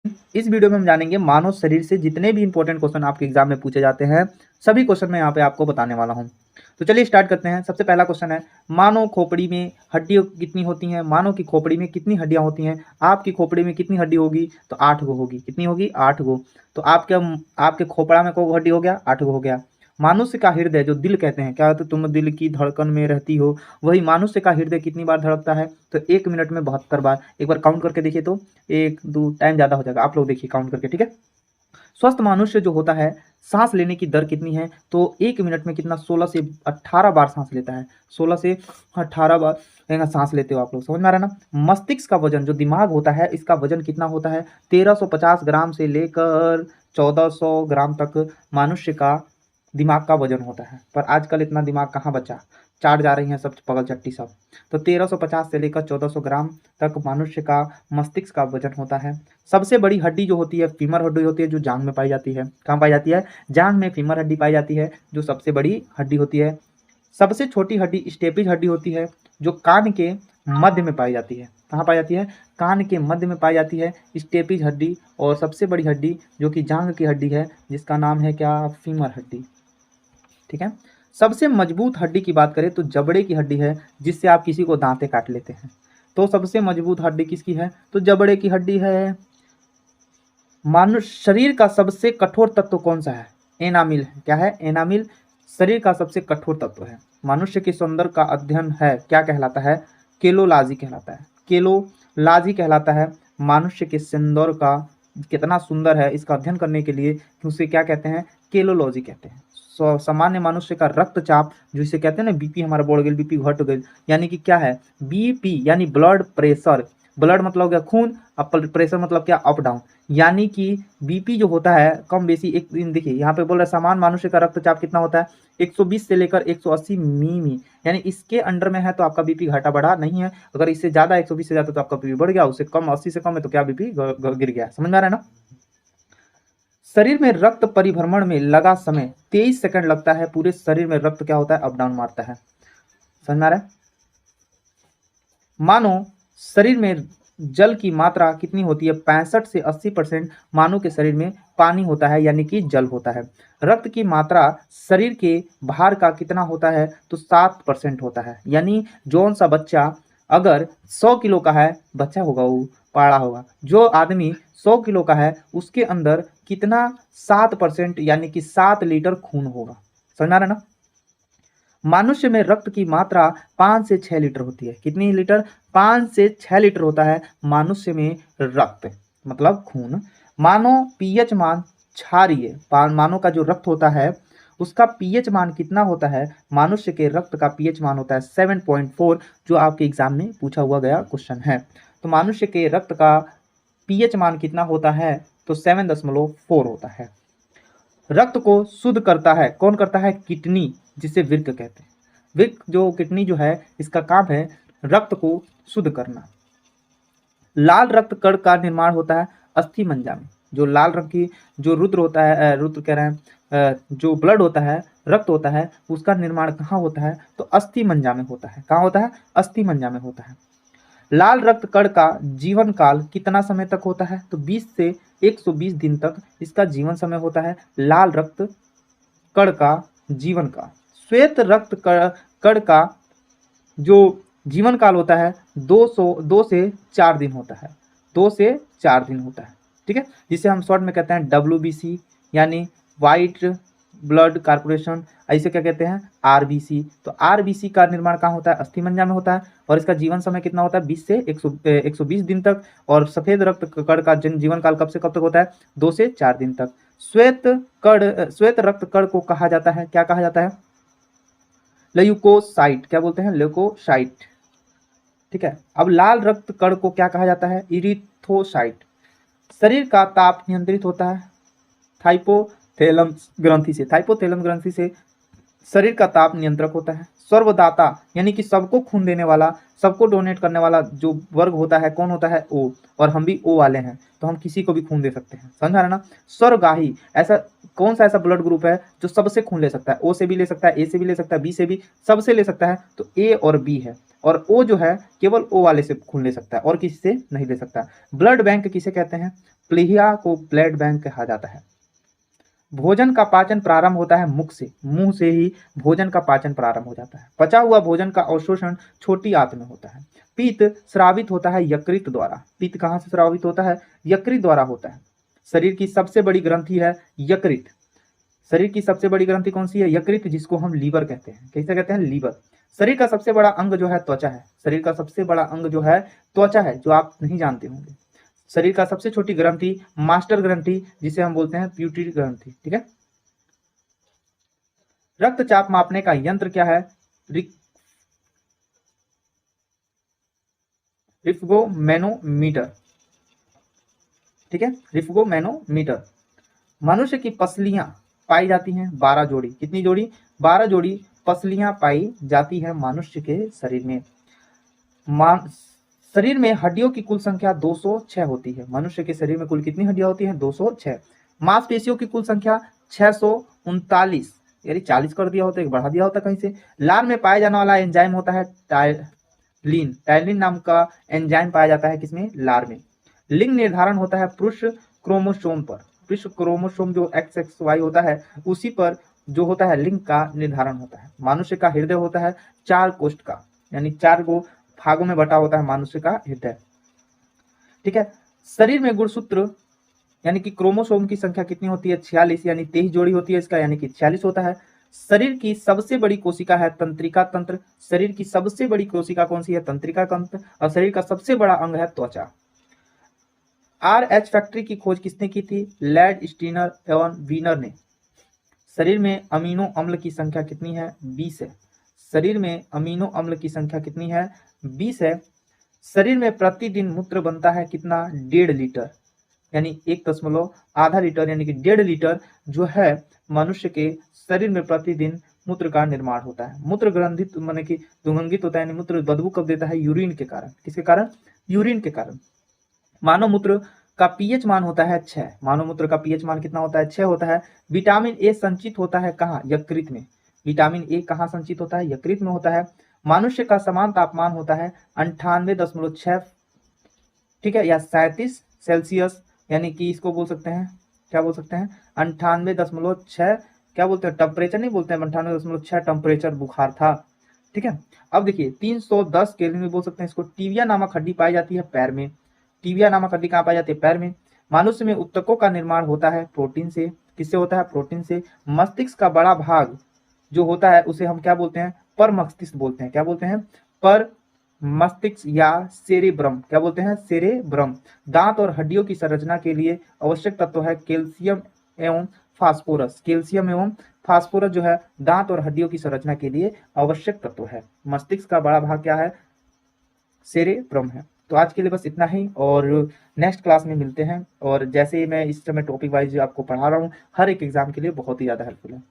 इस वीडियो में हम जानेंगे मानव शरीर से जितने भी इंपॉर्टेंट क्वेश्चन आपके एग्जाम में पूछे जाते हैं, सभी क्वेश्चन मैं यहाँ पे आपको बताने वाला हूँ। तो चलिए स्टार्ट करते हैं। सबसे पहला क्वेश्चन है, मानव खोपड़ी में हड्डियाँ कितनी होती हैं? मानव की खोपड़ी में कितनी हड्डियाँ होती हैं? आपकी खोपड़ी में कितनी हड्डी होगी? तो 8 गो होगी। कितनी होगी? 8 गो। तो आपके खोपड़ा में को हड्डी हो गया? 8 गो हो गया। मनुष्य का हृदय जो दिल कहते हैं, क्या? तो तुम दिल की धड़कन में रहती हो, वही मनुष्य का हृदय कितनी बार धड़कता है? तो 1 मिनट में 72 बार। एक बार काउंट करके देखिए तो 1 2 टाइम ज़्यादा हो जाएगा, आप लोग देखिए काउंट करके, ठीक है। स्वस्थ मनुष्य जो होता है, सांस लेने की दर कितनी है? तो 1 मिनट में कितना? 16 से 18 बार सांस लेता है। 16 से 18 बार सांस लेते हो आप लोग, समझ में आ रहा है ना। मस्तिष्क का वजन, जो दिमाग होता है, इसका वजन कितना होता है? 1350 ग्राम से लेकर 1400 ग्राम तक मनुष्य का दिमाग का वजन होता है। पर आजकल इतना दिमाग कहाँ बचा, चाट जा रही हैं सब पगल चट्टी सब। तो 1350 से लेकर 1400 ग्राम तक मनुष्य का मस्तिष्क का वजन होता है। सबसे बड़ी हड्डी जो होती है फीमर हड्डी होती है, जो जांघ में पाई जाती है। कहाँ पाई जाती है? जांघ में फीमर हड्डी पाई जाती है, जो सबसे बड़ी हड्डी होती है। सबसे छोटी हड्डी स्टेपिज हड्डी होती है, जो कान के मध्य में पाई जाती है। कहाँ पाई जाती है? कान के मध्य में पाई जाती है स्टेपिज हड्डी। और सबसे बड़ी हड्डी जो कि जांघ की हड्डी है, जिसका नाम है क्या? फीमर हड्डी, ठीक है। सबसे मजबूत हड्डी की बात करें तो जबड़े की हड्डी है, जिससे आप किसी को दांते काट लेते हैं। तो सबसे मजबूत हड्डी किसकी है? तो जबड़े की हड्डी है। मानव शरीर का सबसे कठोर तत्व कौन सा है? एनामिल है। क्या है? एनामिल शरीर का सबसे कठोर तत्व है। मनुष्य के सौंदर्य का अध्ययन है, क्या कहलाता है? केलोलॉजी कहलाता है। केलोलॉजी कहलाता है मनुष्य के सौंदर्य का, कितना सुंदर है इसका अध्ययन करने के लिए उसे क्या कहते हैं? केलोलॉजी कहते हैं। सामान्य मनुष्य का रक्तचाप, जो इसे कहते हैं ना, बीपी हमारा बढ़ गई, बीपी घट गई, यानी कि क्या है? बीपी यानी ब्लड प्रेशर। ब्लड मतलब हो गया खून, और प्रेशर मतलब क्या? Up down. यानी कि बीपी जो होता है कम बेसी, एक दिन देखिए यहाँ पे बोल रहा है सामान्य मनुष्य का रक्तचाप कितना होता है? 120 से लेकर 180 मिमी, यानी इसके अंडर में है तो आपका बीपी घटा बढ़ा नहीं है। अगर इससे ज्यादा 120 से ज्यादा तो आपका बीपी बढ़ गया, उससे कम 80 से कम है तो क्या? बीपी गिर गया। समझ में आ रहा है ना। शरीर में रक्त परिभ्रमण में लगा समय 23 सेकंड लगता है। पूरे शरीर में रक्त क्या होता है? अप डाउन मारता है। समझ में आ रहा है। मानो शरीर में जल की मात्रा कितनी होती है? 65 से 80% मानव के शरीर में पानी होता है, यानी कि जल होता है। रक्त की मात्रा शरीर के भार का कितना होता है? तो 7% होता है। यानी जौन सा बच्चा अगर 100 किलो का है, बच्चा होगा वो पाड़ा होगा, जो आदमी 100 किलो का है उसके अंदर कितना? 7%, यानी कि 7 लीटर खून होगा। समझ आ रहा है ना। मनुष्य में रक्त की मात्रा 5 से 6 लीटर होती है। कितनी लीटर? 5 से 6 लीटर होता है मनुष्य में रक्त, मतलब खून। मानो पीएच मान क्षारीय, मानव का जो रक्त होता है उसका पीएच मान कितना होता है? मनुष्य के रक्त का पीएच मान होता है 7.4, जो आपके एग्जाम में पूछा हुआ गया क्वेश्चन है। तो मनुष्य के रक्त का पीएच मान कितना होता है? तो 7.4 होता है। रक्त को शुद्ध करता है कौन? करता है किडनी, जिसे वृक्क कहते हैं। वृक्क जो किडनी जो है, इसका काम है रक्त को शुद्ध करना। लाल रक्त कण का निर्माण होता है अस्थि मज्जा में। जो लाल रंग की जो रुद्र होता है, रुद्र कह रहे हैं, जो ब्लड होता है, रक्त होता है, उसका निर्माण कहाँ होता है? तो अस्थि मज्जा में होता है। कहाँ होता है? अस्थि मज्जा में होता है। लाल रक्त कण का जीवन काल कितना समय तक होता है? तो 20 से 120 दिन तक इसका जीवन समय होता है, लाल रक्त कण का जीवन का। श्वेत रक्त कण का जो जीवन काल होता है 2 से 4 दिन होता है। 2 से 4 दिन होता है, ठीक है। जिसे हम शॉर्ट में कहते हैं WBC, यानी वाइट ब्लड कॉर्पोरेशन। ऐसे क्या कहते हैं? RBC। तो RBC का निर्माण कहाँ होता है? अस्थि मज्जा में होता है। और इसका जीवन समय कितना होता है? 20 से 120 दिन तक। और सफेद रक्त कण का जीवन काल कब से कब तक होता है? 2 से 4 दिन तक। श्वेत रक्त कण को कहा जाता है, क्या कहा जाता है? ल्यूकोसाइट। क्या बोलते हैं? ल्यूकोसाइट, ठीक है। अब लाल रक्त कण को क्या कहा जाता है? इरिथ्रोसाइट। शरीर का ताप नियंत्रित होता है थाइपोथैलेमस ग्रंथि से। थाइपोथैलेमस ग्रंथि से शरीर का ताप नियंत्रक होता है। सर्वदाता यानी कि सबको खून देने वाला, सबको डोनेट करने वाला जो वर्ग होता है कौन होता है? ओ। और हम भी ओ वाले हैं, तो हम किसी को भी खून दे सकते हैं, समझा ना? स्वर्गाही ऐसा कौन सा ऐसा ब्लड ग्रुप है जो सबसे खून ले सकता है? ओ से भी ले सकता है, ए से भी ले सकता है, बी से भी, सबसे ले सकता है, तो ए और बी है। और ओ जो है केवल ओ वाले से खून ले सकता है और किसी से नहीं ले सकता। ब्लड बैंक किसे कहते हैं? प्लीहा को ब्लड बैंक कहा जाता है। भोजन का पाचन प्रारंभ होता है मुख से, मुंह से ही भोजन का पाचन प्रारंभ हो जाता है। पचा हुआ भोजन का अवशोषण छोटी आंत में होता है। पित्त स्रावित होता है यकृत द्वारा। पित्त कहाँ से स्रावित होता है? यकृत द्वारा होता है। शरीर की सबसे बड़ी ग्रंथि है यकृत। शरीर की सबसे बड़ी ग्रंथि कौन सी है? यकृत, जिसको हम लीवर कहते हैं। कैसे कहते हैं? लीवर। शरीर का सबसे बड़ा अंग जो है त्वचा है। शरीर का सबसे बड़ा अंग जो है त्वचा है, जो आप नहीं जानते होंगे। शरीर का सबसे छोटी ग्रंथि मास्टर ग्रंथि, जिसे हम बोलते हैं प्यूटरी ग्रंथि, ठीक है। रक्तचाप मापने का यंत्र क्या है? रिफ्गोमैनोमीटर, ठीक है, रिफ्गोमैनोमीटर। मनुष्य की पसलियां पाई जाती हैं 12 जोड़ी। कितनी जोड़ी? 12 जोड़ी पसलियां पाई जाती है मनुष्य के शरीर में। शरीर में हड्डियों की कुल संख्या 206 होती है। मनुष्य के शरीर में कुल कितनी हड्डियां होती हैं? 206। मांसपेशियों की कुल संख्या 639, यानी 40 कर दिया होता है, बढ़ा दिया होता कहीं से। लार में पाया जाने वाला एंजाइम होता है टायलिन। टायलिन नाम का एंजाइम पाया जाता है किसमें? लार में। लिंग निर्धारण होता है पुरुष क्रोमोसोम पर। पुरुष क्रोमोसोम जो XXY होता है उसी पर जो होता है लिंग का निर्धारण होता है। मनुष्य का हृदय होता है 4 कोष्ठ का, यानी 4 गो भागों में बटा होता है मनुष्य का हृदय, ठीक है। शरीर में गुणसूत्र यानी कि क्रोमोसोम की संख्या कितनी होती है? 46, यानी 23 जोड़ी होती है इसका, यानी कि 46 होता है। शरीर की सबसे बड़ी कोशिका है तंत्रिका तंत्र। शरीर की सबसे बड़ी कोशिका कौन सी है? तंत्रिका तंत्र। और शरीर का सबसे बड़ा अंग है त्वचा। RH फैक्ट्री की खोज किसने की थी? लैड स्टीनर एवं वीनर ने। शरीर में अमीनो अम्ल की संख्या कितनी है? 20 है। शरीर में अमीनो अम्ल की संख्या कितनी है? 20 है। शरीर में प्रतिदिन मूत्र बनता है कितना? 1.5 लीटर, यानी 1.5 लीटर, यानी कि 1.5 लीटर जो है मनुष्य के शरीर में प्रतिदिन मूत्र का निर्माण होता है। मूत्र ग्रंथित माने कि दुर्गंधित होता है, यानी मूत्र बदबू कब देता है? यूरिन के कारण। किसके कारण? यूरिन के कारण। मानव मूत्र का पीएच मान होता है 6। मानव मूत्र का पीएच मान कितना होता है? 6 होता है। विटामिन ए संचित होता है कहाँ? यकृत में। विटामिन ए कहाँ संचित होता है? यकृत में होता है। मनुष्य का समान तापमान होता है 98.6, ठीक है, या 37 सेल्सियस, यानी कि इसको बोल सकते हैं, क्या बोल सकते हैं? 98.6, क्या बोलते हैं? टेम्परेचर नहीं बोलते हैं, 98.6 टेम्परेचर बुखार था, ठीक है। अब देखिए 310 केल्विन में बोल सकते हैं इसको। टीबिया नामक हड्डी पाई जाती है पैर में। टीबिया नामक हड्डी कहाँ पाई जाती है? पैर में। मनुष्य में ऊतकों का निर्माण होता है प्रोटीन से। किससे होता है? प्रोटीन से। मस्तिष्क का बड़ा भाग जो होता है उसे हम क्या बोलते हैं? पर मस्तिष्क बोलते हैं। क्या बोलते हैं? पर मस्तिष्क या सेरेब्रम। क्या बोलते हैं? सेरेब्रम। दांत और हड्डियों की संरचना के लिए आवश्यक तत्व है कैल्शियम एवं फास्फोरस। कैल्शियम एवं फास्फोरस जो है दांत और हड्डियों की संरचना के लिए आवश्यक तत्व है। मस्तिष्क का बड़ा भाग क्या है? सेरेब्रम है। तो आज के लिए बस इतना ही, और नेक्स्ट क्लास में मिलते हैं। और जैसे ही मैं इस समय टॉपिक वाइज आपको पढ़ा रहा हूँ, हर एक एग्जाम के लिए बहुत ही ज़्यादा हेल्पफुल है।